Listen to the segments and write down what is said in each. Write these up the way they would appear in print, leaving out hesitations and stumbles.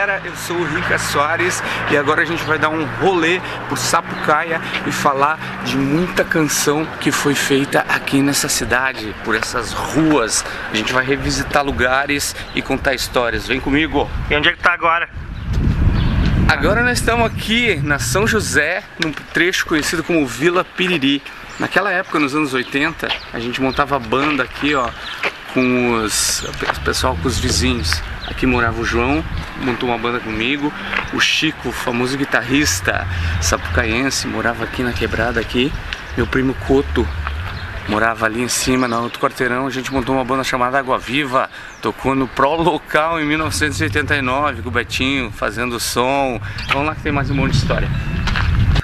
galera, eu sou o Rica Soares e agora a gente vai dar um rolê por Sapucaia e falar de muita canção que foi feita aqui nessa cidade, por essas ruas. A gente vai revisitar lugares e contar histórias. Vem comigo! E onde é que tá agora? Agora nós estamos aqui na São José, num trecho conhecido como Vila Piriri. Naquela época, nos anos 80, a gente montava banda aqui, ó, com o pessoal, com os vizinhos. Aqui morava o João, montou uma banda comigo. O Chico, famoso guitarrista sapucaiense, morava aqui na quebrada aqui. Meu primo Coto morava ali em cima, no outro quarteirão. A gente montou uma banda chamada Água Viva. Tocou no Pro Local em 1989, com o Betinho fazendo som. Vamos lá que tem mais um monte de história.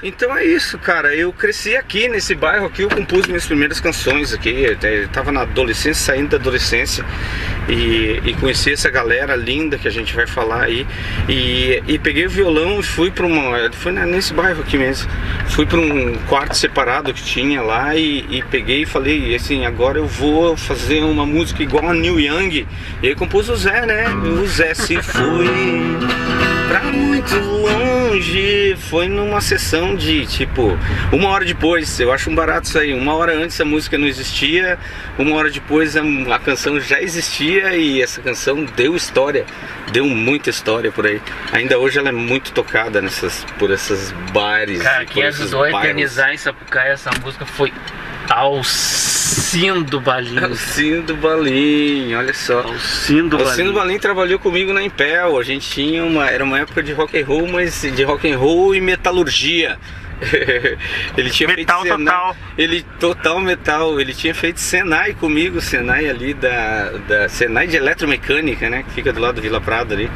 Então é isso, cara, eu cresci aqui nesse bairro aqui, eu compus minhas primeiras canções aqui, eu tava na adolescência, saindo da adolescência e conheci essa galera linda que a gente vai falar aí e peguei o violão e fui pra nesse bairro aqui mesmo, fui pra um quarto separado que tinha lá e peguei e falei assim, agora eu vou fazer uma música igual a Neil Young, e aí compus o Zé, né, o Zé se foi pra muito longe, foi numa sessão de tipo, 1 hora depois, eu acho um barato isso aí, 1 hora antes a música não existia, 1 hora depois a canção já existia e essa canção deu história, deu muita história por aí. Ainda hoje ela é muito tocada por esses bares. Cara, quem ajudou a eternizar em Sapucaia essa música foi Alcindo Balim. Alcindo Balim, olha só. Alcindo Balim trabalhou comigo na Impel. A gente tinha era uma época de rock and roll, mas de rock and roll e metalurgia. Ele tinha metal feito total. Ele total metal. Ele tinha feito Senai comigo, Senai ali da Senai de eletromecânica, né, que fica do lado do Vila Prado ali.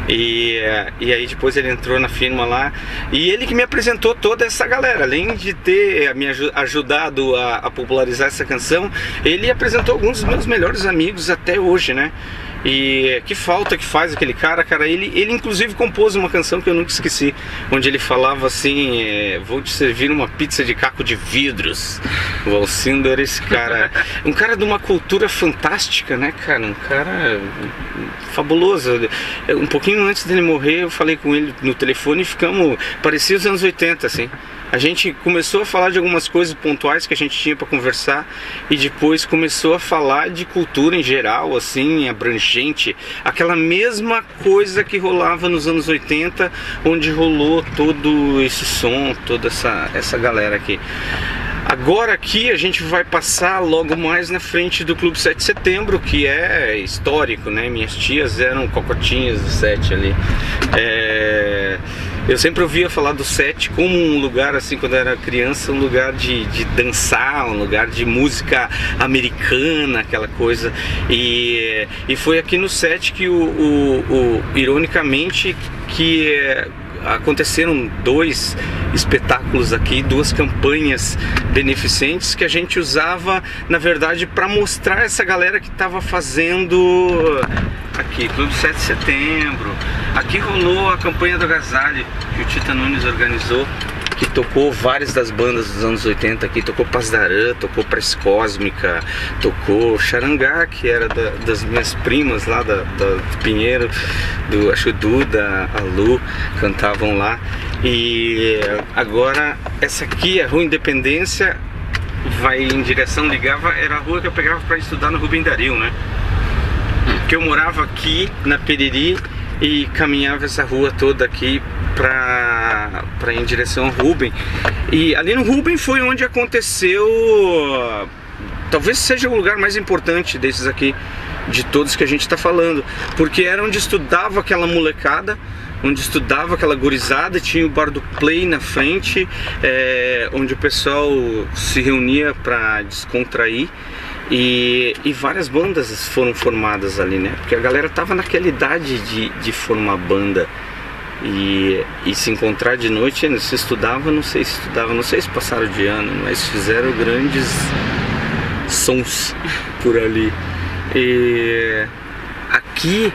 E aí depois ele entrou na firma lá e ele que me apresentou toda essa galera, além de ter me ajudado a popularizar essa canção, ele apresentou alguns dos meus melhores amigos até hoje, né? E que falta que faz aquele cara, ele inclusive compôs uma canção que eu nunca esqueci, onde ele falava assim, vou te servir uma pizza de caco de vidros. O Alcindo era esse cara, um cara de uma cultura fantástica, né, cara, um cara fabuloso. Um pouquinho antes dele morrer eu falei com ele no telefone e parecia os anos 80 assim. A gente começou a falar de algumas coisas pontuais que a gente tinha para conversar e depois começou a falar de cultura em geral, assim, abrangente. Aquela mesma coisa que rolava nos anos 80, onde rolou todo esse som, toda essa galera aqui. Agora aqui a gente vai passar logo mais na frente do Clube 7 de Setembro, que é histórico, né? Minhas tias eram cocotinhas do 7 ali. Eu sempre ouvia falar do 7 como um lugar, assim, quando eu era criança, um lugar de dançar, um lugar de música americana, aquela coisa. E foi aqui no 7 que, ironicamente, que aconteceram 2 espetáculos aqui, 2 campanhas beneficentes que a gente usava, na verdade, para mostrar essa galera que estava fazendo aqui, Clube 7 de Setembro. Aqui rolou a campanha do Agasalho, que o Tita Nunes organizou, que tocou várias das bandas dos anos 80 aqui, tocou Pasdarã, tocou Prece Cósmica, tocou Charangá, que era das minhas primas lá da Pinheiro, acho que o Duda, a Lu, cantavam lá. E agora essa aqui, a Rua Independência, vai em direção, era a rua que eu pegava para estudar no Rubem Dario, né? Que eu morava aqui na Piriri e caminhava essa rua toda aqui para ir em direção ao Rubem. E ali no Rubem foi onde aconteceu, talvez seja o lugar mais importante desses aqui, de todos que a gente está falando, porque era onde estudava aquela molecada, onde estudava aquela gurizada, tinha o bar do Play na frente, onde o pessoal se reunia para descontrair. E várias bandas foram formadas ali, né? Porque a galera tava naquela idade de formar banda e se encontrar de noite. Se estudava, não sei se passaram de ano, mas fizeram grandes sons por ali. E aqui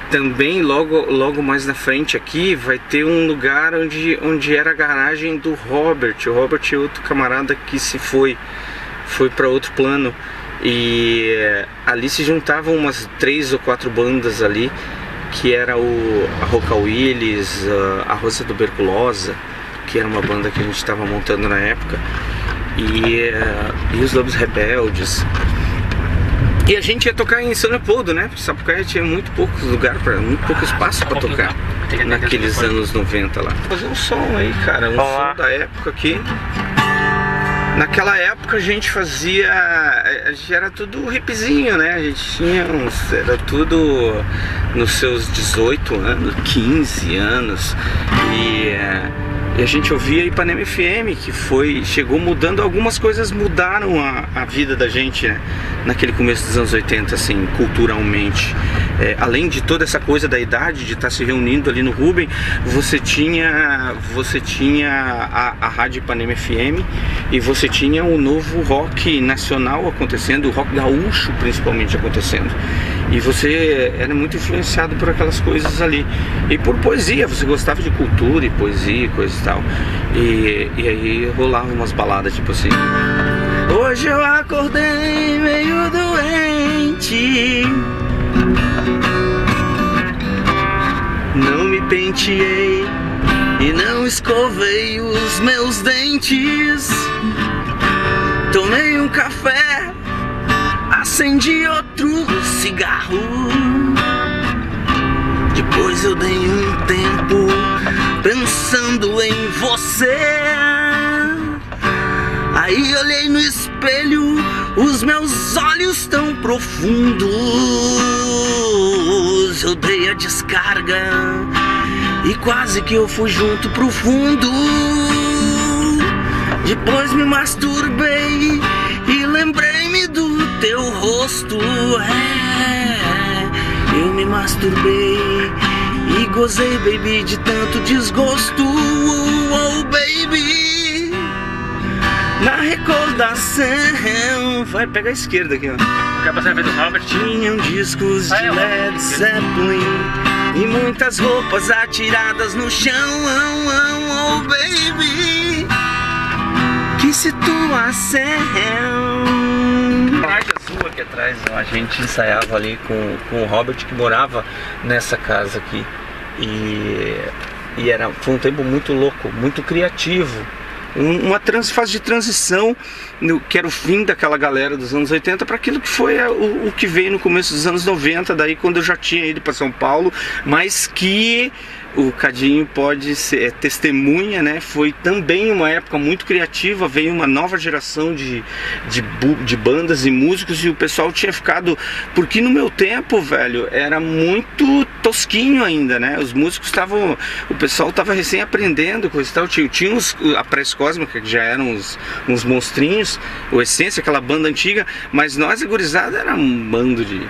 também, logo mais na frente aqui, vai ter um lugar onde era a garagem do Robert. O Robert é outro camarada que foi para outro plano. E ali se juntavam umas 3 ou 4 bandas ali que era a Roca Willis, a Rosa Tuberculosa, que era uma banda que a gente estava montando na época, e os Lobos Rebeldes. E a gente ia tocar em São Leopoldo, né? Porque Sapucaia tinha muito pouco lugar, muito pouco espaço para tocar naqueles anos 90 lá. Fazer um som aí, cara, um som da época aqui. Naquela época a gente era tudo hipzinho, né? A gente tinha era tudo nos seus 18 anos, 15 anos. E a gente ouvia Ipanema FM, que chegou mudando, algumas coisas mudaram a vida da gente, né? Naquele começo dos anos 80, assim, culturalmente. Além de toda essa coisa da idade, de estar se reunindo ali no Rubem, você tinha a Rádio Ipanema FM e você tinha o novo rock nacional acontecendo, o rock gaúcho principalmente acontecendo. E você era muito influenciado por aquelas coisas ali. E por poesia, você gostava de cultura e poesia e coisa e tal. E aí rolavam umas baladas tipo assim: hoje eu acordei meio doente, não me penteei e não escovei os meus dentes. Tomei um café, acendi outro cigarro. Depois eu dei um tempo pensando em você. Aí olhei no espelho, os meus olhos tão profundos. Eu dei a descarga e quase que eu fui junto pro fundo. Depois me masturbei e lembrei-me do teu rosto. Eu me masturbei e gozei, baby, de tanto desgosto. Oh, baby, na recordação. Vai, pega a esquerda aqui, ó. Quer passar a vez do Robert? Tinham discos de Led Zeppelin e muitas roupas atiradas no chão. Oh, baby, que situação. Aqui atrás a gente ensaiava ali com o Robert, que morava nessa casa aqui, e foi um tempo muito louco, muito criativo, uma fase de transição, que era o fim daquela galera dos anos 80 para aquilo que foi o que veio no começo dos anos 90, daí quando eu já tinha ido para São Paulo, mas que o Cadinho pode ser testemunha, né? Foi também uma época muito criativa, veio uma nova geração de bandas e músicos, e o pessoal tinha ficado, porque no meu tempo, velho, era muito tosquinho ainda, né? Os músicos o pessoal tava recém aprendendo, coisa e tal. Tinha a Prece Cósmica, que já eram uns monstrinhos, o Essência, aquela banda antiga, mas nós, a gurizada, era um bando de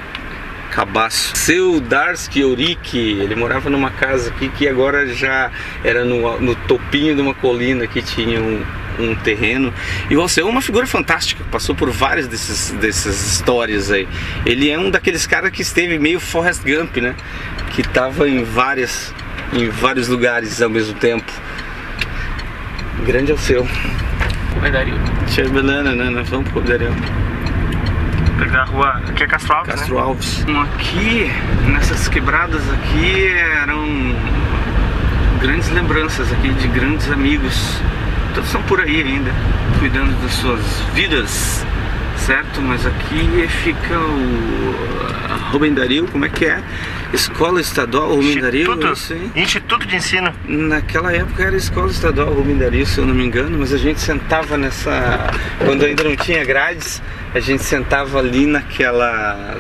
cabaço. Seu Darsky Orik, ele morava numa casa aqui que agora já era no topinho de uma colina que tinha um terreno. E o Alceu é uma figura fantástica, passou por várias dessas histórias aí. Ele é um daqueles caras que esteve meio Forrest Gump, né? Que tava em vários lugares ao mesmo tempo. Grande Alceu. Comedario. Vamos pro Comedario. Pegar a rua, aqui é Castro Alves, Castro Alves. Aqui, nessas quebradas aqui, eram grandes lembranças aqui de grandes amigos. Todos estão por aí ainda, cuidando das suas vidas, certo? Mas aqui fica a Rubem Dario, como é que é? Escola Estadual Rubem Dario? Instituto de Ensino. Naquela época era Escola Estadual Rubem Dario, se eu não me engano, mas a gente sentava quando ainda não tinha grades, a gente sentava ali naquela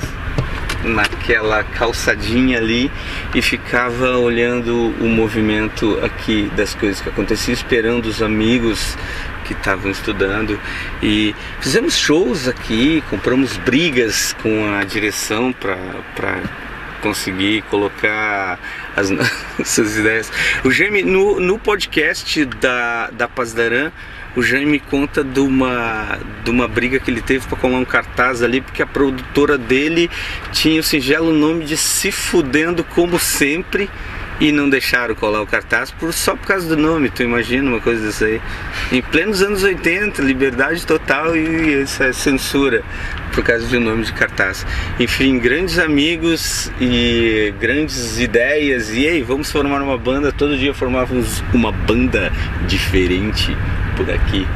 calçadinha ali e ficava olhando o movimento aqui das coisas que aconteciam, esperando os amigos que estavam estudando, e fizemos shows aqui, compramos brigas com a direção para conseguir colocar as nossas ideias. O Jaime, no podcast da Paz Daran, o Jaime conta de uma briga que ele teve para colar um cartaz ali, porque a produtora dele tinha o singelo nome de Se Fudendo Como Sempre, e não deixaram colar o cartaz só por causa do nome. Tu imagina uma coisa dessa aí? Em plenos anos 80, liberdade total e essa censura. por causa do nome de cartaz. Enfim, grandes amigos e grandes ideias. E aí, vamos formar uma banda. Todo dia formávamos uma banda diferente por aqui.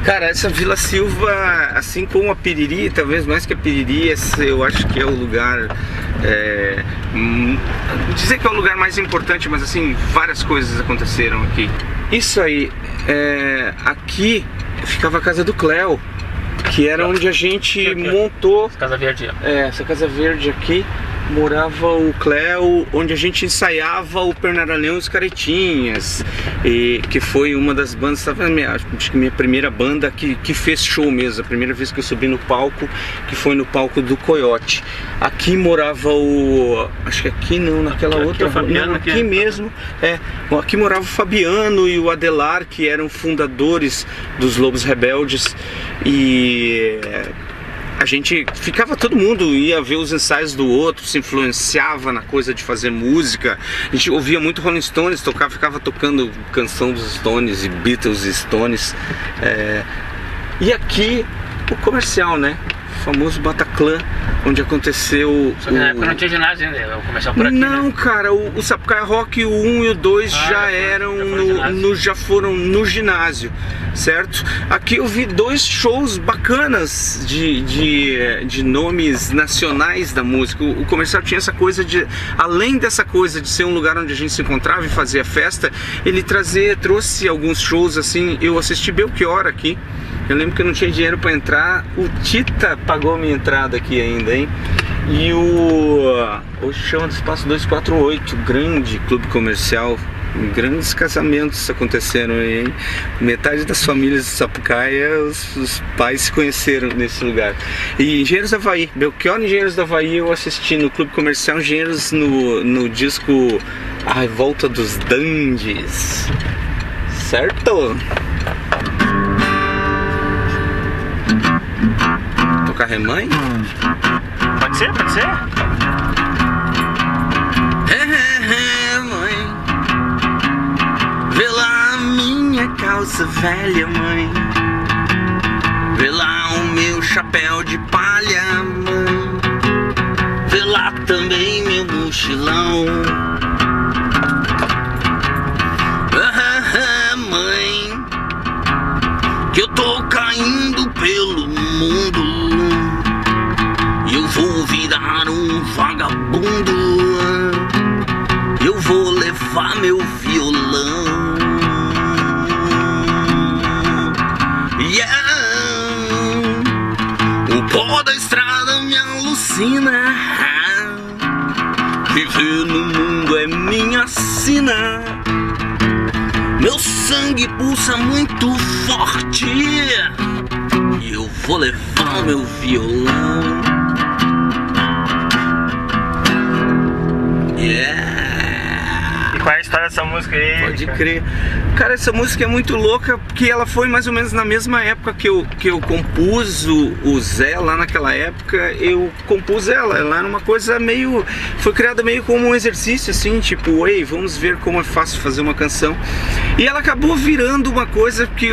Cara, essa Vila Silva, assim como a Piriri, talvez mais que a Piriri, eu acho que é o lugar, dizer que é o lugar mais importante, mas assim, várias coisas aconteceram aqui. Isso aí, aqui ficava a casa do Cléo, que era onde a gente montou. Casa Verde. Essa Casa Verde aqui. Morava o Cléo, onde a gente ensaiava o Pernaralhão e os Caretinhas, e que foi uma das bandas, acho que minha primeira banda que fez show mesmo, a primeira vez que eu subi no palco, que foi no palco do Coyote. Aqui morava acho que aqui não, naquela outra, Fabiano, não, aqui mesmo, aqui morava o Fabiano e o Adelar, que eram fundadores dos Lobos Rebeldes, e a gente ficava, todo mundo ia ver os ensaios do outro, se influenciava na coisa de fazer música. A gente ouvia muito Rolling Stones, ficava tocando canção dos Stones e Beatles e Stones. E aqui o comercial, né? O famoso Bataclan, onde aconteceu. Só que na época não tinha ginásio ainda, o comercial por aqui. Não, né? Cara, o Sapucaia Rock, o 1 e o 2 já foram no ginásio, certo? Aqui eu vi 2 shows bacanas de nomes nacionais da música. O comercial tinha essa coisa de, além dessa coisa de ser um lugar onde a gente se encontrava e fazia festa, ele trouxe alguns shows assim. Eu assisti Belchior aqui. Eu lembro que eu não tinha dinheiro para entrar. O Tita pagou minha entrada aqui ainda, hein? E hoje chama do Espaço 248, grande clube comercial. Grandes casamentos aconteceram aí, hein? Metade das famílias de Sapucaia, os pais se conheceram nesse lugar. E Engenheiros do Havaí, Belchior e Engenheiros do Havaí eu assisti no clube comercial. Engenheiros no disco A Revolta dos Dandies, certo? Tocar remanho? Pode ser, pode ser. Mãe, vê lá a minha calça velha, mãe. Vê lá o meu chapéu de palha, mãe. Vê lá também meu mochilão. Mãe, que eu tô caindo pelo mundo e eu vou virar um vagabundo. Eu vou levar meu violão. O pó da estrada me alucina. Viver no mundo é minha sina. Meu sangue pulsa muito forte e eu vou levar meu violão. E qual é a história dessa música aí? Pode crer. Cara, essa música é muito louca porque ela foi mais ou menos na mesma época que eu compus o Zé. Lá naquela época eu compus ela. Ela era uma coisa meio... Foi criada meio como um exercício assim, tipo, ei, vamos ver como é fácil fazer uma canção. E ela acabou virando uma coisa que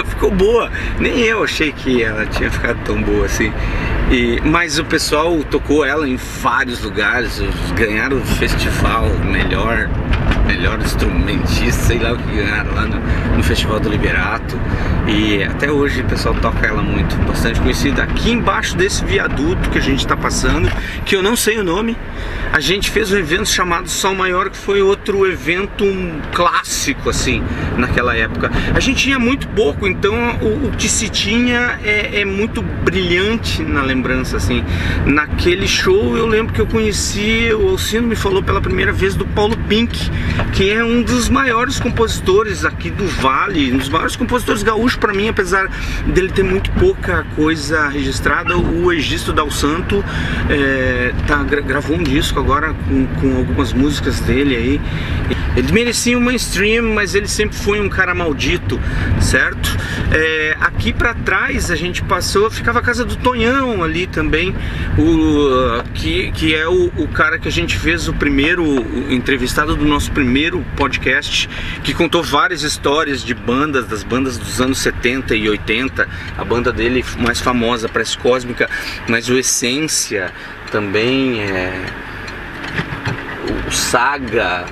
ficou boa. Nem eu achei que ela tinha ficado tão boa assim. Mas o pessoal tocou ela em vários lugares. Ganharam o festival melhor instrumentista, sei lá o que ganharam lá no Festival do Liberato. E até hoje o pessoal toca ela muito, bastante conhecida. Aqui embaixo desse viaduto que a gente está passando, que eu não sei o nome, a gente fez um evento chamado Sol Maior, que foi outro evento clássico assim naquela época. A gente tinha muito pouco, então o que se tinha é muito brilhante na lembrança assim. Naquele show eu lembro que eu conheci, o Alcino me falou pela primeira vez do Paulo Pink, que é um dos maiores compositores aqui do Vale, um dos maiores compositores gaúchos para mim, apesar dele ter muito pouca coisa registrada. O Egisto Dal Santo gravou um disco agora com algumas músicas dele aí. Ele merecia um mainstream, mas ele sempre foi um cara maldito, certo? Aqui pra trás a gente passou, ficava a casa do Tonhão ali também, que é o cara que a gente fez o primeiro entrevistado do nosso primeiro podcast, que contou várias histórias de das bandas dos anos 70 e 80, a banda dele mais famosa, Prece Cósmica, mas o Essência também, o Saga,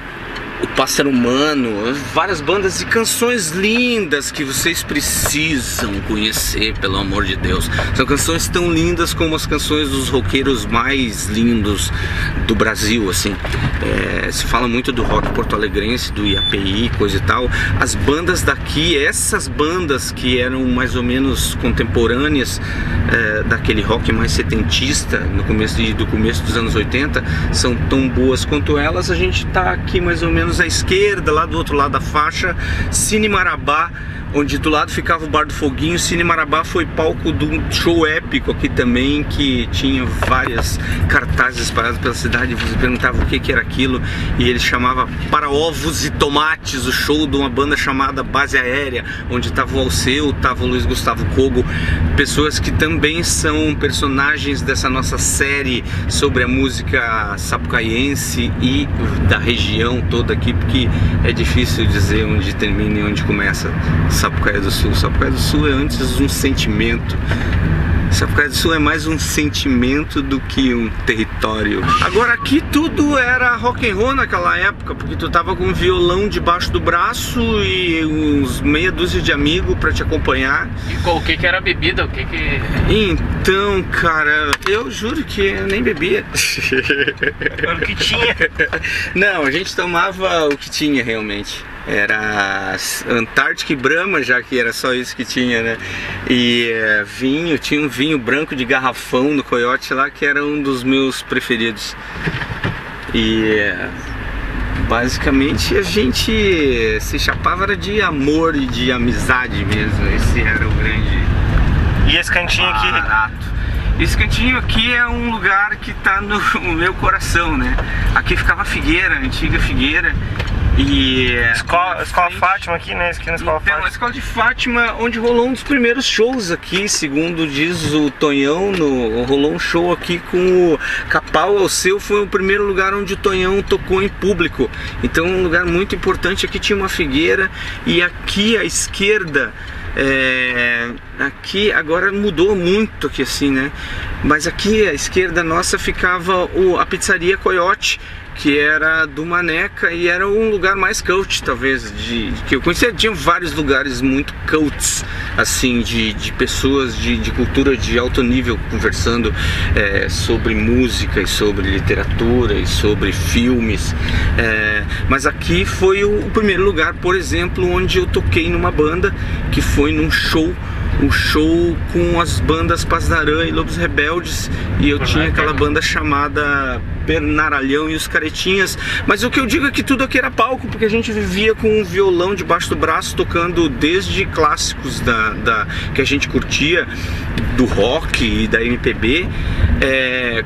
o Pássaro Humano, várias bandas e canções lindas que vocês precisam conhecer, pelo amor de Deus. São canções tão lindas como as canções dos roqueiros mais lindos do Brasil, assim. Se fala muito do rock porto-alegrense, do IAPI, coisa e tal. As bandas daqui, essas bandas que eram mais ou menos contemporâneas daquele rock mais setentista do começo dos anos 80, são tão boas quanto elas. A gente tá aqui mais ou menos à esquerda, lá do outro lado da faixa, Cine Marabá, onde do lado ficava o Bar do Foguinho. Cine Marabá foi palco de um show épico aqui também, que tinha várias cartazes espalhados pela cidade. Você perguntava o que era aquilo e ele chamava Para Ovos e Tomates, o show de uma banda chamada Base Aérea, onde estava o Alceu, estava o Luiz Gustavo Kogo, pessoas que também são personagens dessa nossa série sobre a música sapucaiense e da região toda aqui, porque é difícil dizer onde termina e onde começa Sapucaia do Sul. Sapucaia do Sul é antes um sentimento. Sapucaia do Sul é mais um sentimento do que um território. Agora aqui tudo era rock and roll naquela época, porque tu tava com um violão debaixo do braço e uns meia dúzia de amigos pra te acompanhar. E o que era a bebida? Então, cara, eu juro que eu nem bebia. O que tinha? Não, a gente tomava o que tinha realmente. Era Antártica e Brahma, já que era só isso que tinha, né? E vinho, tinha um vinho branco de garrafão no Coiote lá, que era um dos meus preferidos. E basicamente a gente se chapava era de amor e de amizade mesmo. Esse era o grande... E esse cantinho aqui? Barato. Esse cantinho aqui é um lugar que tá no meu coração, né? Aqui ficava a Figueira, a antiga Figueira. E Escola Fátima aqui, né? Esquina Escola Fátima. A Escola de Fátima, onde rolou um dos primeiros shows aqui, segundo diz o Tonhão, rolou um show aqui com o Capau Alceu, foi o primeiro lugar onde o Tonhão tocou em público. Então um lugar muito importante. Aqui tinha uma figueira e aqui à esquerda, aqui agora mudou muito aqui assim, né? Mas aqui à esquerda nossa ficava a pizzaria Coiote, que era do Maneca e era um lugar mais cult, talvez, que eu conhecia. Tinha vários lugares muito cults, assim, de pessoas de cultura de alto nível conversando sobre música e sobre literatura e sobre filmes. Mas aqui foi o primeiro lugar, por exemplo, onde eu toquei numa banda, que foi num show. Um show com as bandas Pasdarã e Lobos Rebeldes, e eu tinha aquela banda chamada Bernaralhão e os Caretinhas. Mas o que eu digo é que tudo aqui era palco, porque a gente vivia com um violão debaixo do braço, tocando desde clássicos que a gente curtia, do rock e da MPB,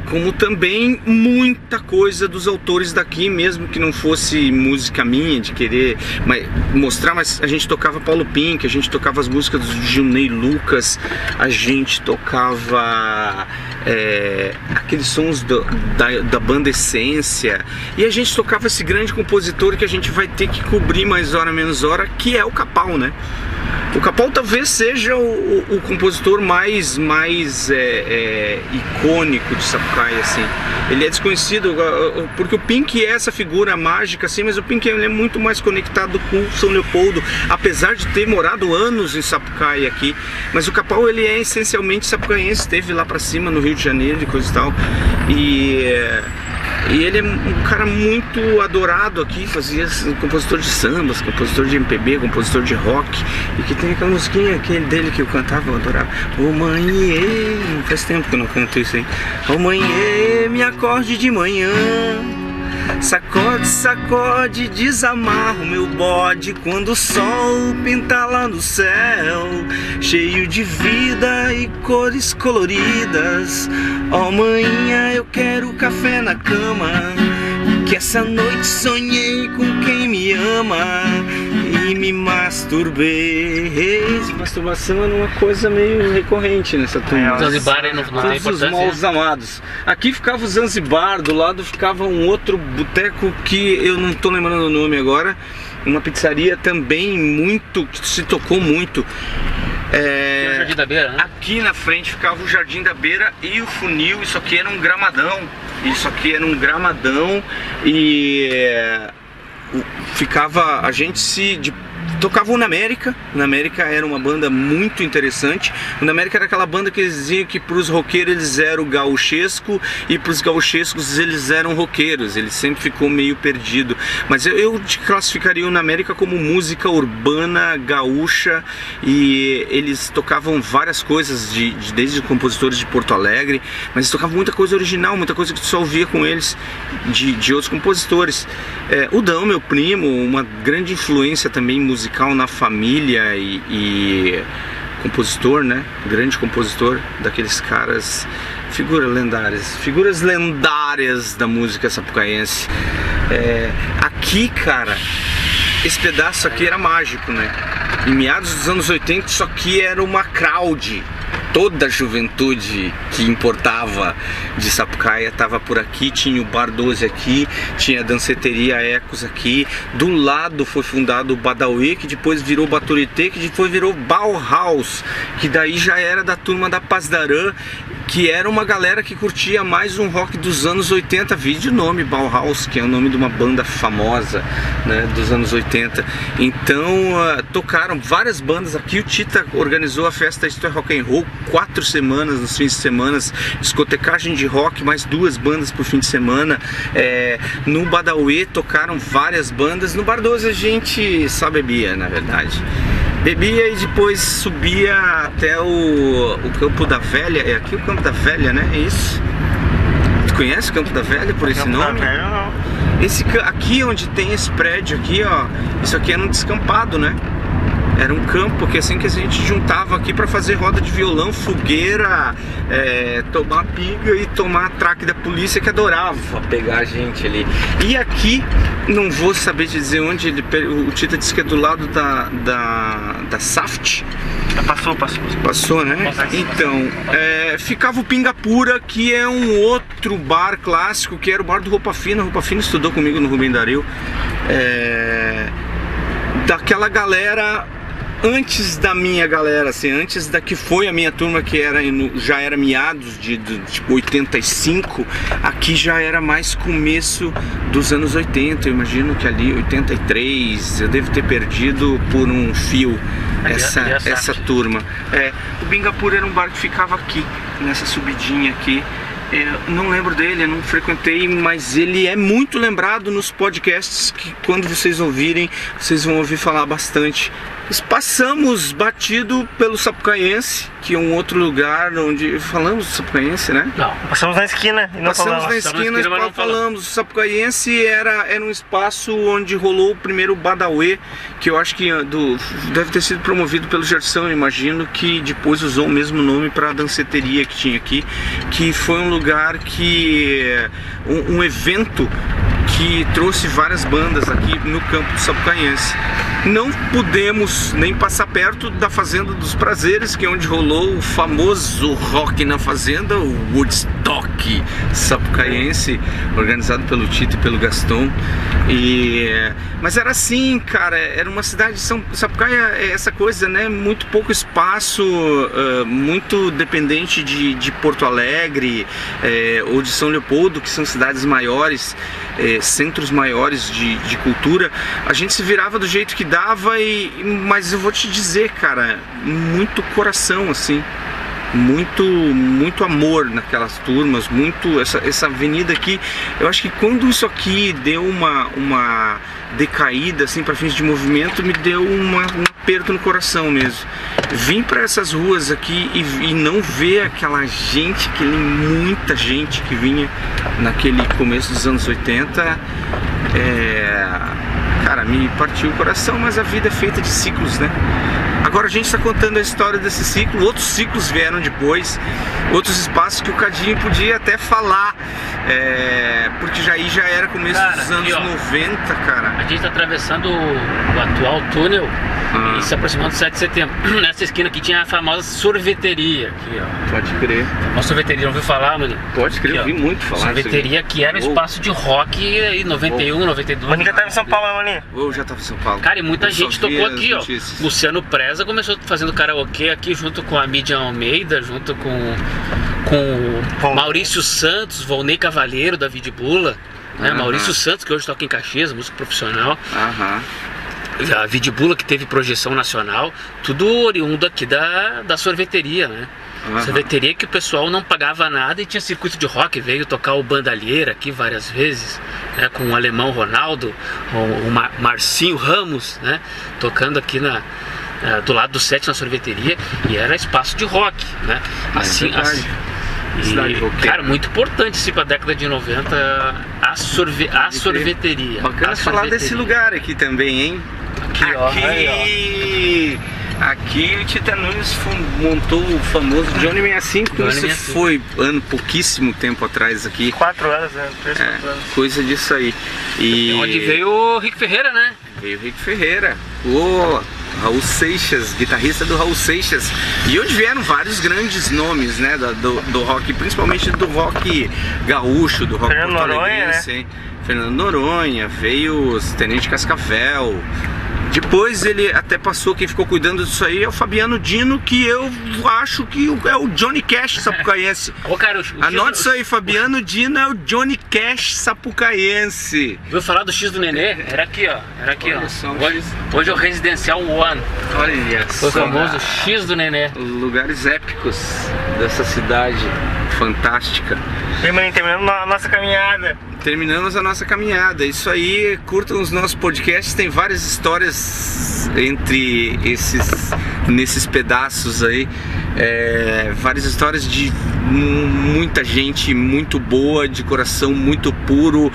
como também muita coisa dos autores daqui, mesmo que não fosse música minha, de querer mostrar, mas a gente tocava Paulo Pink, a gente tocava as músicas do Gilney Lucas, a gente tocava aqueles sons da banda Essência, e a gente tocava esse grande compositor que a gente vai ter que cobrir mais hora menos hora, que é o Capau, né? O Capau talvez seja o compositor mais icônico de Sapucaia, assim. Ele é desconhecido, porque o Pink é essa figura mágica, assim, mas o Pink ele é muito mais conectado com São Leopoldo, apesar de ter morado anos em Sapucaia aqui. Mas o Capau, ele é essencialmente sapucaiense, esteve lá pra cima no Rio de Janeiro e coisa e tal. E ele é um cara muito adorado aqui, fazia compositor de sambas, compositor de MPB, compositor de rock, e que tem aquela musiquinha dele que eu cantava, eu adorava. Ô mãe, faz tempo que eu não canto isso aí. Ô mãe, me acorde de manhã, sacode, sacode, desamarra o meu bode quando o sol pinta lá no céu, cheio de vida e cores coloridas. Ó manhã, eu quero café na cama, que essa noite sonhei com quem me ama. e me masturbei. Masturbação era uma coisa meio recorrente nessa turma. Zanzibar aí não tem Todos os importância. maus amados. Aqui ficava o Zanzibar, do lado ficava um outro boteco que eu não tô lembrando o nome agora. Uma pizzaria também muito, que se tocou muito. Tem o Jardim da Beira, né? Aqui na frente ficava o Jardim da Beira e o Funil. Isso aqui era um gramadão. E ficava, a gente tocava o Na América. Na América era uma banda muito interessante. O Na América era aquela banda que eles diziam que pros roqueiros eles eram gauchesco e pros gauchescos eles eram roqueiros. Ele sempre ficou meio perdido. Mas eu classificaria o Na América como música urbana gaúcha, e eles tocavam várias coisas desde compositores de Porto Alegre, mas eles tocavam muita coisa original, muita coisa que tu só ouvia com eles de outros compositores. O Dão, meu primo, uma grande influência também musical na família e compositor, né? Grande compositor, daqueles caras, figuras lendárias da música sapucaense. Aqui, cara, esse pedaço aqui era mágico, né? Em meados dos anos 80, isso aqui era uma crowd. Toda a juventude que importava de Sapucaia estava por aqui. Tinha o Bar 12 aqui, tinha a danceteria Ecos aqui. Do lado foi fundado o Badawi, que depois virou Baturité, que depois virou Bauhaus, que daí já era da turma da Pazdarã, que era uma galera que curtia mais um rock dos anos 80. Vídeo nome Bauhaus, que é o nome de uma banda famosa, né, dos anos 80. Então tocaram várias bandas aqui. O Tita organizou a festa Isto é Rock and Roll 4 semanas nos fins de semana, discotecagem de rock, mais 2 bandas por fim de semana. No Badawi tocaram várias bandas. No Bar 12 a gente só bebia, na verdade. Bebia e depois subia até o Campo da Velha. É aqui o Campo da Velha, né? É isso? Tu conhece o Campo da Velha por esse nome? Não. Aqui onde tem esse prédio aqui, ó, isso aqui era um descampado, né? Era um campo que assim que a gente juntava aqui para fazer roda de violão, fogueira, tomar piga e tomar traque da polícia, que adorava pegar a gente ali. E aqui, não vou saber te dizer onde, o Tita disse que é do lado da Saft. Passou, né? Então, ficava o Pingapura, que é um outro bar clássico, que era o bar do Roupa Fina. Roupa Fina estudou comigo no Rubem Dario. Daquela galera antes da minha galera, assim, antes da que foi a minha turma, que já era meados de tipo 85, aqui já era mais começo dos anos 80, eu imagino que ali 83, eu devo ter perdido por um fio essa turma. O Bingapura era um bar que ficava aqui, nessa subidinha aqui. Eu não lembro dele, eu não frequentei, mas ele é muito lembrado nos podcasts, que quando vocês ouvirem, vocês vão ouvir falar bastante. Passamos batido pelo Sapucaense, que é um outro lugar onde falamos do Sapucaense, né? Não. Passamos na esquina e não Passamos falamos. na esquina e falamos. O Sapucaense era um espaço onde rolou o primeiro Badawi, que eu acho que deve ter sido promovido pelo Gerson, eu imagino, que depois usou o mesmo nome para a danceteria que tinha aqui, que foi um lugar que um evento que trouxe várias bandas aqui no campo do Sapucaense. Não pudemos nem passar perto da Fazenda dos Prazeres, que é onde rolou o famoso Rock na Fazenda, o Woodstock sapucaense, organizado pelo Tito e pelo Gaston. Mas era assim, cara, era uma cidade de Sapucaia, essa coisa, né? Muito pouco espaço, muito dependente de Porto Alegre ou de São Leopoldo, que são cidades maiores, centros maiores de cultura. A gente se virava do jeito que dava, mas eu vou te dizer, cara, muito coração, assim, muito amor naquelas turmas, muito essa avenida aqui. Eu acho que quando isso aqui deu uma decaída, assim, para fins de movimento, me deu um aperto no coração mesmo. Vim para essas ruas aqui e não ver aquela gente, muita gente que vinha naquele começo dos anos 80, cara, me partiu o coração, mas a vida é feita de ciclos, né? Agora a gente está contando a história desse ciclo, outros ciclos vieram depois, outros espaços que o Cadinho podia até falar, porque já era começo dos anos 90, cara. A gente está atravessando o atual túnel e se aproximando do 7 de setembro. Nessa esquina aqui tinha a famosa sorveteria, aqui, ó. Pode crer. Uma sorveteria, não ouviu falar, mano? Pode crer, aqui, eu vi muito falar. Sorveteria que era um espaço de rock aí, 91, 92. O Maninho já tava em São Paulo, né, Maninho? Eu já tava em São Paulo. Cara, e muita gente tocou aqui, ó. Notícias. Luciano Preza começou fazendo karaokê aqui junto com a Mídia Almeida, junto com o Maurício Santos, Volney Cavalheiro, David Bula, né? Maurício Santos, que hoje toca em Caxias, músico profissional. A Vidibula, que teve projeção nacional, tudo oriundo aqui da sorveteria, né? Sorveteria que o pessoal não pagava nada e tinha circuito de rock, veio tocar o Bandalheira aqui várias vezes, né? Com o alemão Ronaldo, o Marcinho Ramos, né? Tocando aqui do lado do 7 na sorveteria, e era espaço de rock, né? Assim, cara, muito importante assim, para a década de 90 a sorveteria. Bacana falar desse lugar aqui também, hein? Aqui o Tita Nunes montou o famoso Johnny 65, isso foi pouquíssimo tempo atrás aqui. 4 anos, né? 3, 4 anos. Coisa disso aí. E onde veio o Rick Ferreira, né? Veio o Rick Ferreira, o Raul Seixas, guitarrista do Raul Seixas. E onde vieram vários grandes nomes, né, do rock, principalmente do rock gaúcho, do rock porto-alegrense, né? Fernando Noronha, veio o Tenente Cascavel. Depois ele até passou, quem ficou cuidando disso aí é o Fabiano Dino, que eu acho que é o Johnny Cash sapucaense. Anote isso aí, Fabiano Dino é o Johnny Cash sapucaense. Viu falar do X do Nenê? Era aqui, ó. Hoje é o Residencial One. Olha só. Foi o famoso X do Nenê. Lugares épicos dessa cidade fantástica. E, maninho, terminando a nossa caminhada. Terminamos a nossa caminhada. Isso aí, curtam os nossos podcasts, tem várias histórias nesses pedaços aí, várias histórias de muita gente muito boa, de coração muito puro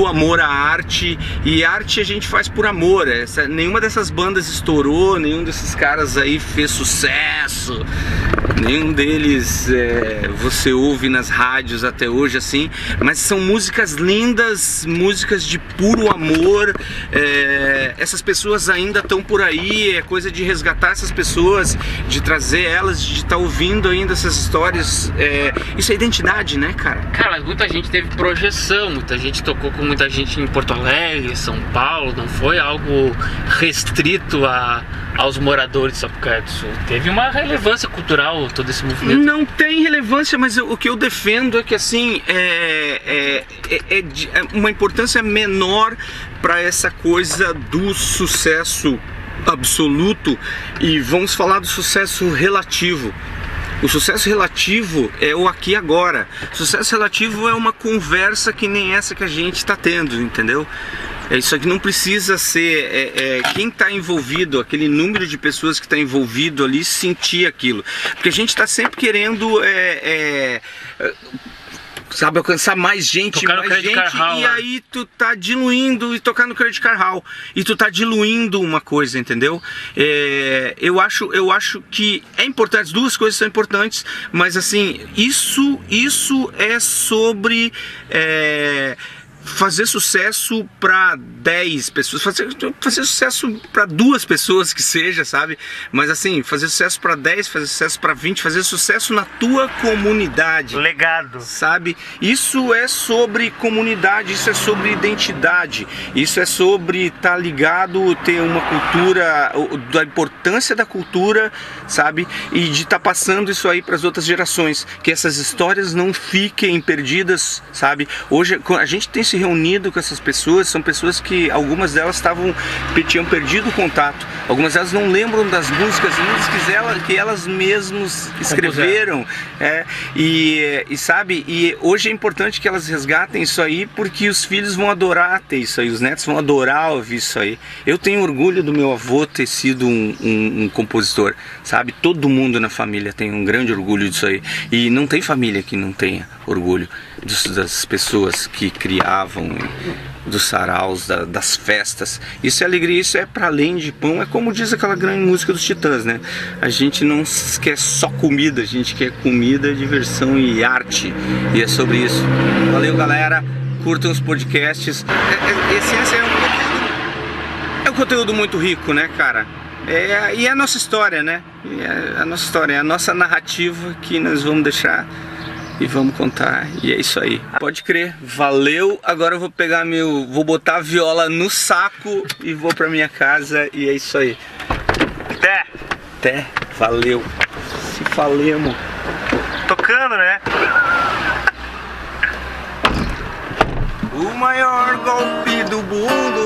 amor à arte, e arte a gente faz por amor. Nenhuma dessas bandas estourou, nenhum desses caras aí fez sucesso, nenhum deles você ouve nas rádios até hoje assim, mas são músicas lindas, músicas de puro amor. Essas pessoas ainda estão por aí, é coisa de resgatar essas pessoas, de trazer elas, de estar ouvindo ainda essas histórias. Isso é identidade, né, cara? Cara, mas muita gente teve projeção, muita gente tocou com muita gente em Porto Alegre, São Paulo, não foi algo restrito aos moradores de Sapucaia do Sul. Teve uma relevância cultural todo esse movimento. Não tem relevância, mas o que eu defendo é que assim uma importância menor para essa coisa do sucesso absoluto, e vamos falar do sucesso relativo. O sucesso relativo é o aqui e agora. O sucesso relativo é uma conversa que nem essa que a gente está tendo, entendeu? Isso aqui não precisa ser quem está envolvido, aquele número de pessoas que está envolvido ali, sentir aquilo. Porque a gente está sempre querendo sabe, alcançar mais gente, e aí tu tá diluindo, e tocar no Credit Car Hall, e tu tá diluindo uma coisa, entendeu? Eu acho que é importante, as duas coisas são importantes, mas assim, isso é sobre fazer sucesso para 10 pessoas, fazer sucesso para 2 pessoas que seja, sabe? Mas assim, fazer sucesso para 10, fazer sucesso para 20, fazer sucesso na tua comunidade. Legado. Sabe? Isso é sobre comunidade, isso é sobre identidade, isso é sobre estar ligado, ter uma cultura, da importância da cultura, sabe? E de estar passando isso aí para as outras gerações, que essas histórias não fiquem perdidas, sabe? Hoje a gente tem se reunido com essas pessoas, são pessoas que algumas delas tinham perdido o contato, algumas delas não lembram das músicas que elas mesmas escreveram, e sabe, e hoje é importante que elas resgatem isso aí, porque os filhos vão adorar ter isso aí, os netos vão adorar ouvir isso aí. Eu tenho orgulho do meu avô ter sido um compositor, sabe, todo mundo na família tem um grande orgulho disso aí, e não tem família que não tenha orgulho das pessoas que criavam dos saraus, das festas. Isso é alegria, isso é para além de pão. É como diz aquela grande música dos Titãs, né? A gente não quer só comida, a gente quer comida, diversão e arte. E é sobre isso. Valeu, galera. Curtam os podcasts. Essência é um conteúdo muito rico, né, cara? E é a nossa história, né? É a nossa história, é a nossa narrativa que nós vamos deixar e vamos contar. E é isso aí. Pode crer. Valeu. Agora eu vou botar a viola no saco e vou pra minha casa. E é isso aí. Até. Valeu. Se falemos. Tocando, né? O maior golpe do mundo.